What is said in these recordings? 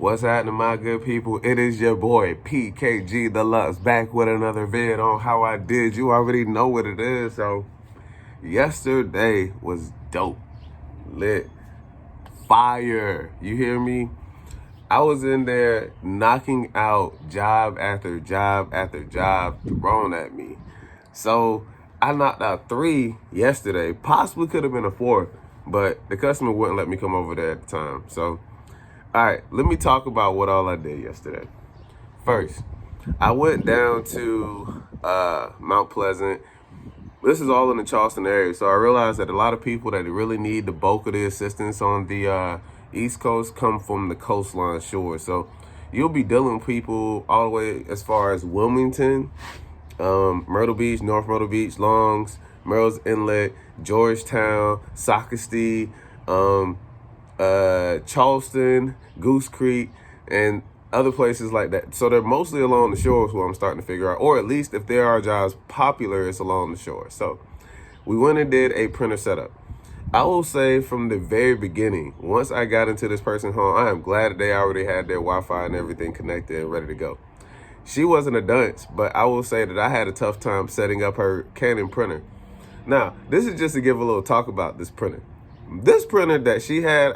What's happening, my good people? It is your boy, PKG Deluxe, back with another vid on how I did. You already know what it is. So, yesterday was dope, lit, fire. You hear me? I was in there knocking out job after job after job thrown at me. So, I knocked out 3 yesterday. Possibly could have been a 4th, but the customer wouldn't let me come over there at the time. So, all right, let me talk about what all I did yesterday. First, I went down to Mount Pleasant. This is all in the Charleston area, so I realized that a lot of people that really need the bulk of the assistance on the East Coast come from the coastline shore. So you'll be dealing with people all the way as far as Wilmington, Myrtle Beach, North Myrtle Beach, Longs, Merle's Inlet, Georgetown, Socastee, Charleston, Goose Creek, and other places like that. So they're mostly along the shore is what I'm starting to figure out. Or at least if there are jobs popular, it's along the shore. So we went and did a printer setup. I will say from the very beginning, once I got into this person's home, I am glad that they already had their Wi-Fi and everything connected and ready to go. She wasn't a dunce, but I will say that I had a tough time setting up her Canon printer. Now, this is just to give a little talk about this printer. This printer that she had,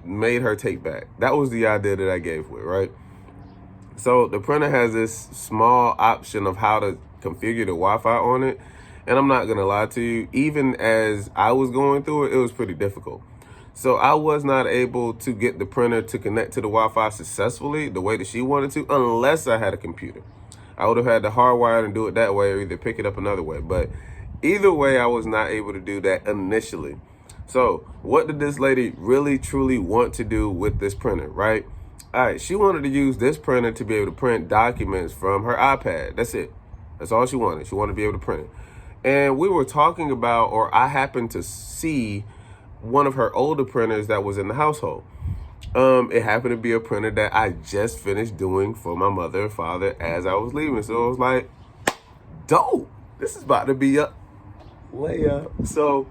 made her take back. That was the idea that I gave with, right? So the printer has this small option of how to configure the Wi-Fi on it. And I'm not going to lie to you, even as I was going through it, it was pretty difficult. So I was not able to get the printer to connect to the Wi-Fi successfully the way that she wanted to, unless I had a computer. I would have had to hardwire it and do it that way or either pick it up another way. But either way, I was not able to do that initially. So what did this lady really, truly want to do with this printer, right? All right, she wanted to use this printer to be able to print documents from her iPad. That's it. That's all she wanted. She wanted to be able to print it. And we were talking about, or I happened to see one of her older printers that was in the household. It happened to be a printer that I just finished doing for my mother and father as I was leaving. So I was like, dope. This is about to be a layup. So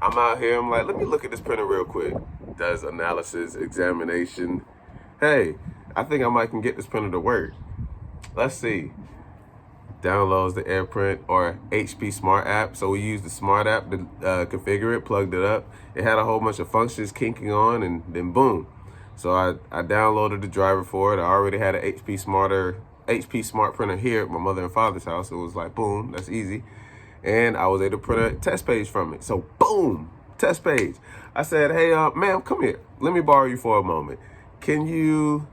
I'm out here. I'm like, let me look at this printer real quick. Does analysis, examination. Hey, I think I might can get this printer to work. Let's see. Downloads the AirPrint or HP Smart app. So we used the Smart app to configure it, plugged it up. It had a whole bunch of functions kinking on, and then boom. So I downloaded the driver for it. I already had an HP Smart printer here at my mother and father's house. It was like, boom, that's easy. And I was able to print a test page from it. So boom, test page. I said, hey, ma'am, come here. Let me borrow you for a moment. Can you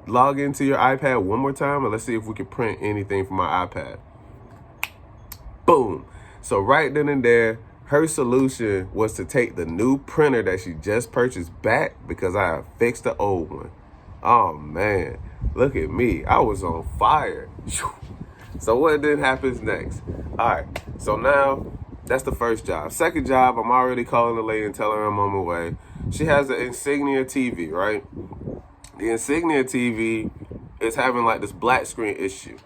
log into your iPad one more time, and let's see if we can print anything from my iPad. Boom. So right then and there, her solution was to take the new printer that she just purchased back because I fixed the old one. Oh man, look at me. I was on fire. So what then happens next? All right, so now that's the first job. Second job, I'm already calling the lady and telling her I'm on my way. She has an Insignia TV, right? The Insignia TV is having like this black screen issue.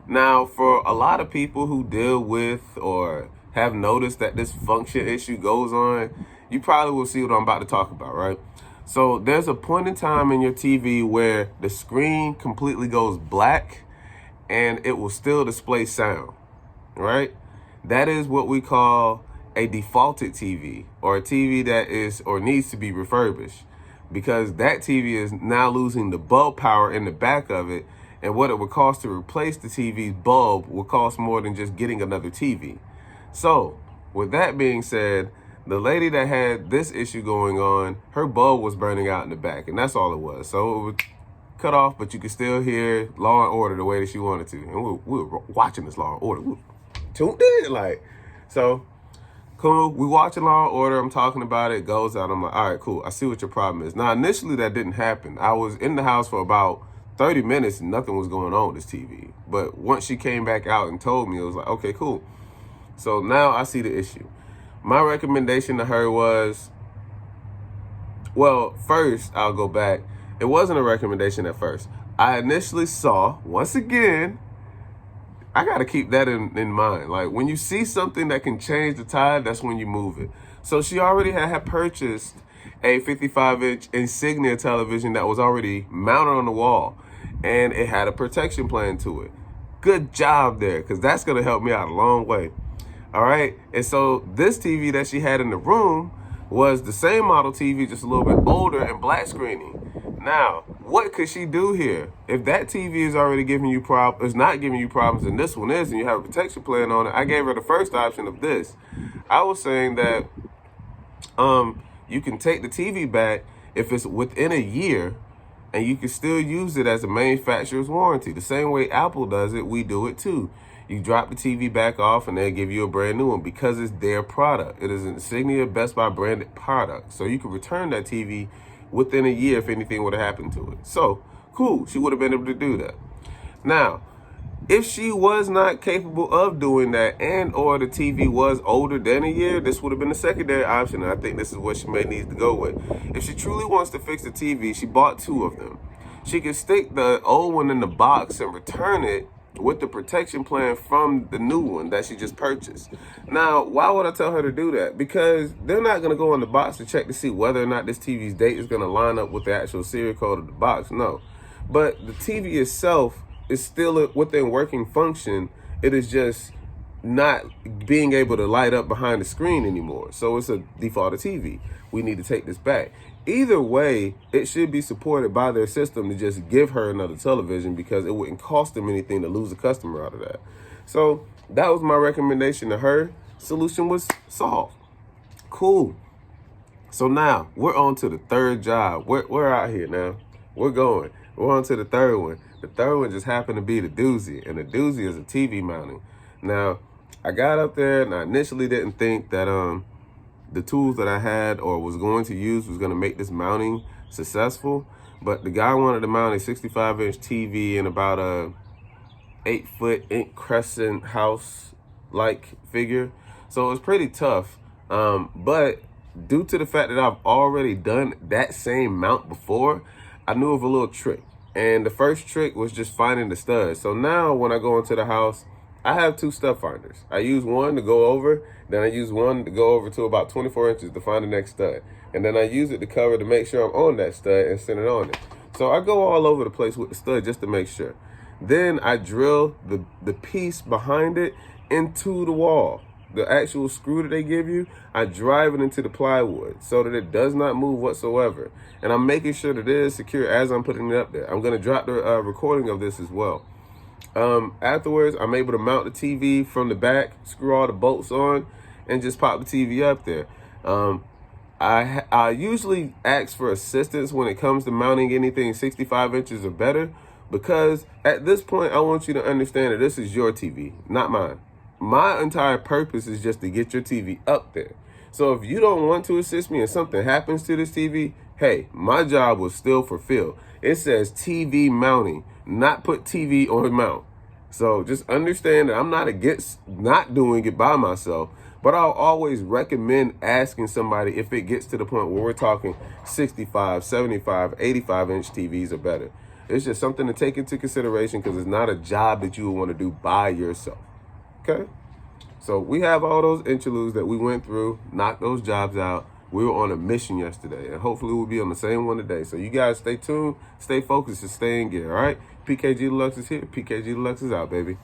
Now, for a lot of people who deal with or have noticed that this function issue goes on, you probably will see what I'm about to talk about, right? So there's a point in time in your TV where the screen completely goes black and it will still display sound, right? That is what we call a defaulted TV, or a TV that is or needs to be refurbished, because that TV is now losing the bulb power in the back of it, and what it would cost to replace the TV's bulb will cost more than just getting another TV. So with that being said, the lady that had this issue going on, her bulb was burning out in the back, and that's all it was. So it was cut off, but you could still hear Law and Order the way that she wanted to. And we were watching this Law and Order. We were tuned in, like, so cool. We watching Law and Order. I'm talking about it. Goes out. I'm like, all right, cool. I see what your problem is. Now, initially, that didn't happen. I was in the house for about 30 minutes and nothing was going on with this TV. But once she came back out and told me, it was like, okay, cool. So now I see the issue. My recommendation to her was, well, first, I'll go back. It wasn't a recommendation at first. I initially saw, once again, I got to keep that in mind. Like, when you see something that can change the tide, that's when you move it. So she already had purchased a 55-inch Insignia television that was already mounted on the wall, and it had a protection plan to it. Good job there, because that's going to help me out a long way. All right. And so this TV that she had in the room was the same model TV, just a little bit older and black screening. Now, what could she do here? If that TV is already giving you is not giving you problems, and this one is, and you have a protection plan on it, I gave her the first option of this. I was saying that you can take the TV back if it's within a year, and you can still use it as a manufacturer's warranty. The same way Apple does it, we do it too. You drop the TV back off and they'll give you a brand new one because it's their product. It is an Insignia Best Buy branded product. So you can return that TV within a year if anything would have happened to it. So, cool. She would have been able to do that. Now, if she was not capable of doing that and or the TV was older than a year, this would have been the secondary option. And I think this is what she may need to go with. If she truly wants to fix the TV, she bought two of them. She can stick the old one in the box and return it with the protection plan from the new one that she just purchased. Now, why would I tell her to do that? Because they're not going to go in the box to check to see whether or not this TV's date is going to line up with the actual serial code of the box. No. But the TV itself is still within working function. It is just not being able to light up behind the screen anymore. So it's a defaulted TV. We need to take this back. Either way, it should be supported by their system to just give her another television because it wouldn't cost them anything to lose a customer out of that. So that was my recommendation to her. Solution was solved. Cool. So now we're on to the third job. We're out here now. We're going. We're on to the third one. The third one just happened to be the doozy, and the doozy is a TV mounting. Now, I got up there and I initially didn't think that the tools that I had or was going to use was going to make this mounting successful. But the guy wanted to mount a 65-inch TV in about a 8-foot ink crescent house-like figure. So it was pretty tough. But due to the fact that I've already done that same mount before, I knew of a little trick. And the first trick was just finding the studs. So now when I go into the house, I have two stud finders. I use one to go over, then I use one to go over to about 24 inches to find the next stud. And then I use it to cover to make sure I'm on that stud and send it on it. So I go all over the place with the stud just to make sure. Then I drill the piece behind it into the wall. The actual screw that they give you, I drive it into the plywood so that it does not move whatsoever. And I'm making sure that it is secure as I'm putting it up there. I'm going to drop the recording of this as well. Afterwards, I'm able to mount the TV from the back, screw all the bolts on, and just pop the TV up there. I usually ask for assistance when it comes to mounting anything 65 inches or better, because at this point, I want you to understand that this is your TV, not mine. My entire purpose is just to get your TV up there. So if you don't want to assist me and something happens to this TV, hey, my job was still fulfilled. It says TV mounting, not put TV on mount. So just understand that I'm not against not doing it by myself, but I'll always recommend asking somebody if it gets to the point where we're talking 65, 75, 85-inch TVs or better. It's just something to take into consideration because it's not a job that you would want to do by yourself. Okay? So we have all those interludes that we went through, knocked those jobs out. We were on a mission yesterday, and hopefully we'll be on the same one today. So you guys stay tuned, stay focused, and stay in gear, all right? PKG Deluxe is here. PKG Deluxe is out, baby.